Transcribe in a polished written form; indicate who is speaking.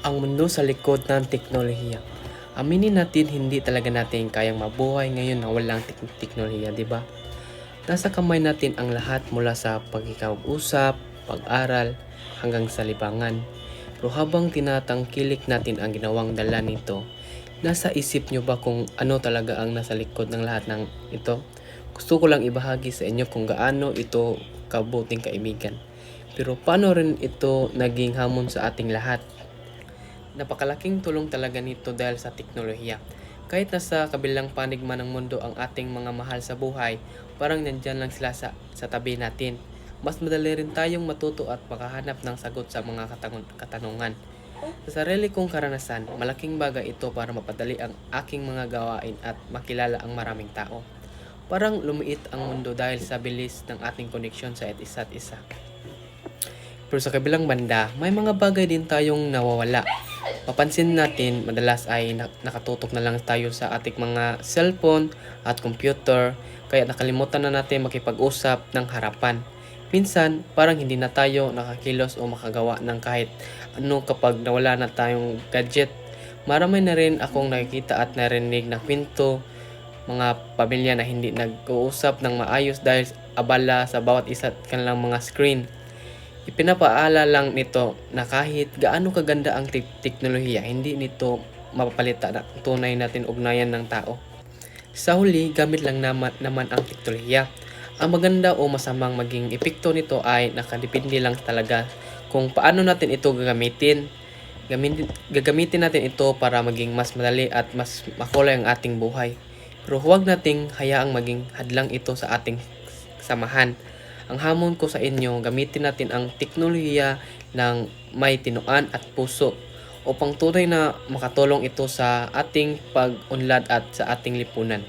Speaker 1: Ang mundo sa likod ng teknolohiya. Aminin natin hindi talaga natin kayang mabuhay ngayon na walang teknolohiya, di ba? Nasa kamay natin ang lahat mula sa pagkikausap, pag-aral, hanggang sa libangan. Pero habang tinatangkilik natin ang ginawang dala nito, nasa isip nyo ba kung ano talaga ang nasa likod ng lahat ng ito? Gusto ko lang ibahagi sa inyo kung gaano ito kabuting kaibigan. Pero paano rin ito naging hamon sa ating lahat? Napakalaking tulong talaga nito dahil sa teknolohiya. Kahit nasa kabilang panig man ng mundo ang ating mga mahal sa buhay, parang nandyan lang sila sa tabi natin. Mas madali rin tayong matuto at makahanap ng sagot sa mga katanungan. Sa sarili kong karanasan, malaking bagay ito para mapadali ang aking mga gawain at makilala ang maraming tao. Parang lumiit ang mundo dahil sa bilis ng ating koneksyon sa isa't isa. Pero sa kabilang banda, may mga bagay din tayong nawawala. Mapansin natin, madalas ay nakatutok na lang tayo sa ating mga cellphone at computer, kaya nakalimutan na natin makipag-usap ng harapan. Minsan, parang hindi na tayo nakakilos o makagawa ng kahit ano kapag nawala na tayong gadget. Marami na rin akong nakikita at narinig na kwento, mga pamilya na hindi nag-uusap ng maayos dahil abala sa bawat isa't kanilang mga screen. Ipinapaala lang nito na kahit gaano kaganda ang teknolohiya, hindi nito mapapalitan ang tunay natin ugnayan ng tao. Sa huli, gamit lang naman ang teknolohiya. Ang maganda o masamang maging epekto nito ay nakadepende lang talaga kung paano natin ito gagamitin. Gagamitin natin ito para maging mas madali at mas makulay ang ating buhay. Pero huwag nating hayaang maging hadlang ito sa ating samahan. Ang hamon ko sa inyo, gamitin natin ang teknolohiya ng may tinuan at puso upang tunay na makatulong ito sa ating pag-unlad at sa ating lipunan.